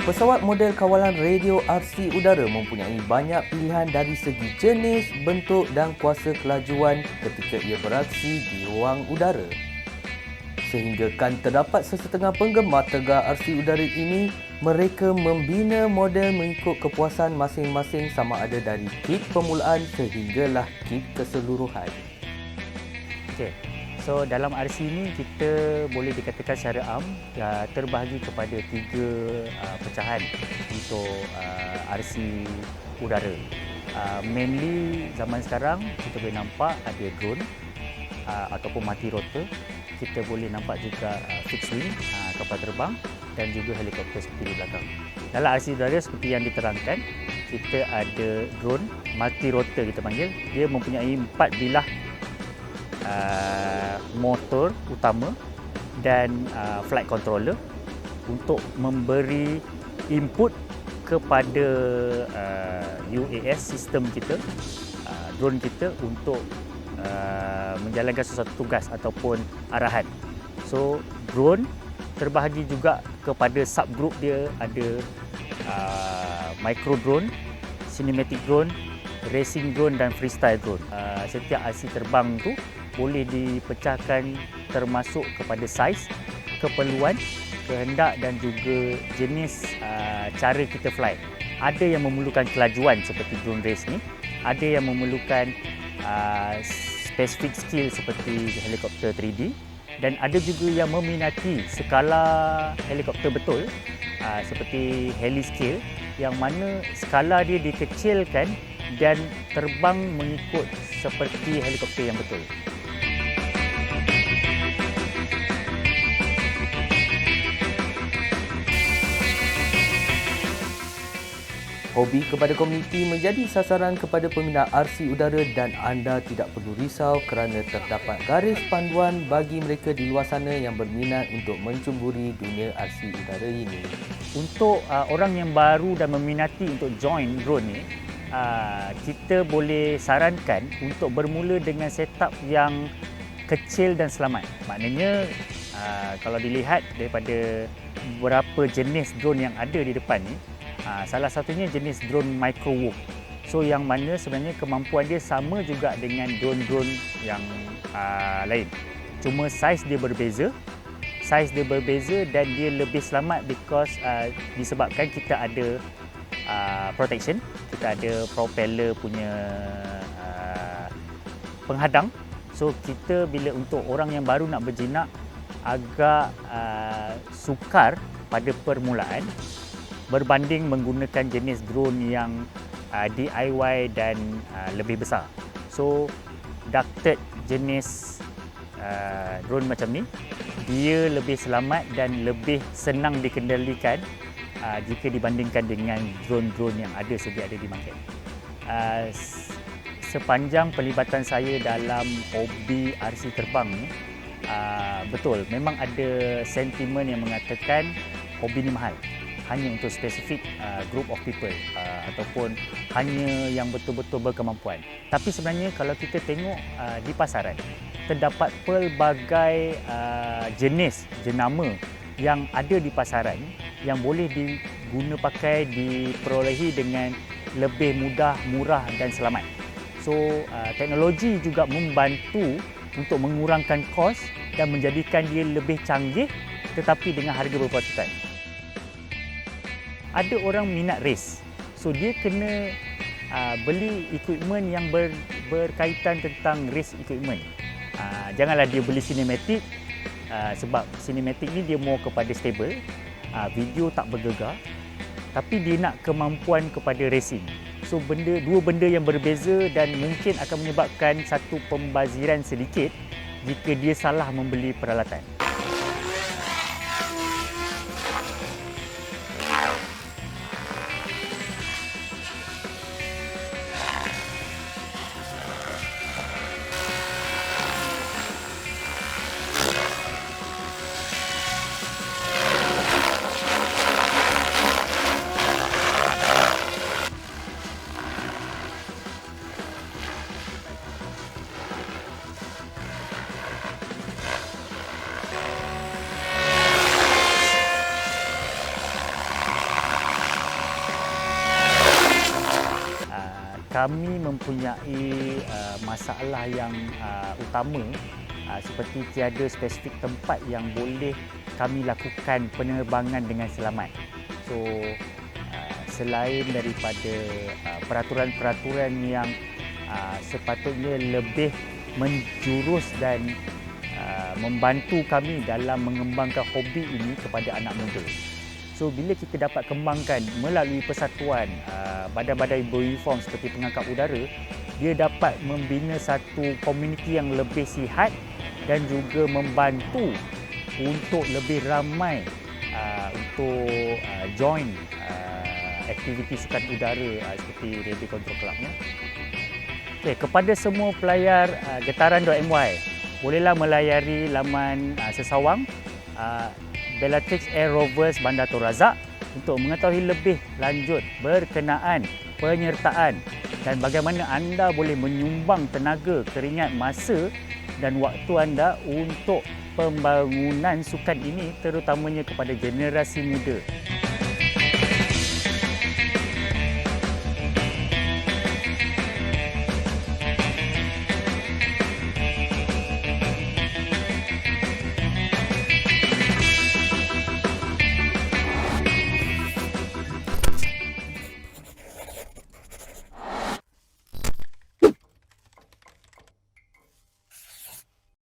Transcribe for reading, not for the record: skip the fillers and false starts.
Pesawat model kawalan radio RC udara mempunyai banyak pilihan dari segi jenis, bentuk dan kuasa kelajuan ketika ia beraksi di ruang udara. Sehingga kan terdapat sesetengah penggemar tegar RC udara ini, mereka membina model mengikut kepuasan masing-masing sama ada dari kit permulaan sehinggalah kit keseluruhan. Okey. So dalam RC ni kita boleh dikatakan secara am terbahagi kepada 3 pecahan untuk RC udara. Mainly zaman sekarang kita boleh nampak ada drone ataupun multi rotor. Kita boleh nampak juga fixed wing, kapal terbang dan juga helikopter seperti di belakang. Dalam RC udara seperti yang diterangkan, kita ada drone multi rotor kita panggil. Dia mempunyai 4 bilah motor utama dan flight controller untuk memberi input kepada UAS sistem kita, drone kita untuk menjalankan sesuatu tugas ataupun arahan. So drone terbahagi juga kepada subgroup dia, ada micro drone, cinematic drone, racing drone dan freestyle drone. Setiap RC terbang tu boleh dipecahkan termasuk kepada saiz, keperluan, kehendak dan juga jenis cara kita fly. Ada yang memerlukan kelajuan seperti drone race ni, ada yang memerlukan specific skill seperti helikopter 3D dan ada juga yang meminati skala helikopter betul seperti heli scale yang mana skala dia dikecilkan dan terbang mengikut seperti helikopter yang betul. Hobi kepada komuniti menjadi sasaran kepada peminat RC udara dan anda tidak perlu risau kerana terdapat garis panduan bagi mereka di luar sana yang berminat untuk mencuburi dunia RC udara ini. Untuk orang yang baru dan meminati untuk join drone ni, kita boleh sarankan untuk bermula dengan setup yang kecil dan selamat. Maknanya kalau dilihat daripada beberapa jenis drone yang ada di depan ni, salah satunya jenis drone microwave. So yang mana sebenarnya kemampuan dia sama juga dengan drone-drone yang lain. Cuma saiz dia berbeza. Saiz dia berbeza dan dia lebih selamat because disebabkan kita ada protection, kita ada propeller punya penghadang. So kita bila untuk orang yang baru nak berjinak agak sukar pada permulaan berbanding menggunakan jenis drone yang DIY dan lebih besar. So ducted jenis drone macam ni, dia lebih selamat dan lebih senang dikendalikan jika dibandingkan dengan drone-drone yang sedia ada di market. Sepanjang pelibatan saya dalam hobi RC terbang ni, betul memang ada sentimen yang mengatakan hobi ni mahal. Hanya untuk spesifik group of people ataupun hanya yang betul-betul berkemampuan. Tapi sebenarnya kalau kita tengok di pasaran, terdapat pelbagai jenis jenama yang ada di pasaran yang boleh diguna pakai, diperolehi dengan lebih mudah, murah dan selamat. So teknologi juga membantu untuk mengurangkan kos dan menjadikan dia lebih canggih tetapi dengan harga berpatutan. Ada orang minat race, so dia kena beli equipment yang berkaitan tentang race equipment. Janganlah dia beli cinematic sebab cinematic ni dia more kepada stable, video tak bergegar, tapi dia nak kemampuan kepada racing. So dua benda yang berbeza dan mungkin akan menyebabkan satu pembaziran sedikit jika dia salah membeli peralatan. kami mempunyai masalah yang utama seperti tiada spesifik tempat yang boleh kami lakukan penerbangan dengan selamat. So selain daripada peraturan-peraturan yang sepatutnya lebih menjurus dan membantu kami dalam mengembangkan hobi ini kepada anak muda. So bila kita dapat kembangkan melalui persatuan badan-badan beruniform seperti pengangkat udara, dia dapat membina satu komuniti yang lebih sihat dan juga membantu untuk lebih ramai untuk join aktiviti sukan udara seperti Radio Control Club ni. Okay, kepada semua pelayar getaran.my, bolehlah melayari laman sesawang Bellatrix Air Rovers Bandar Tun Razak untuk mengetahui lebih lanjut berkenaan penyertaan dan bagaimana anda boleh menyumbang tenaga, keringat, masa dan waktu anda untuk pembangunan sukan ini, terutamanya kepada generasi muda.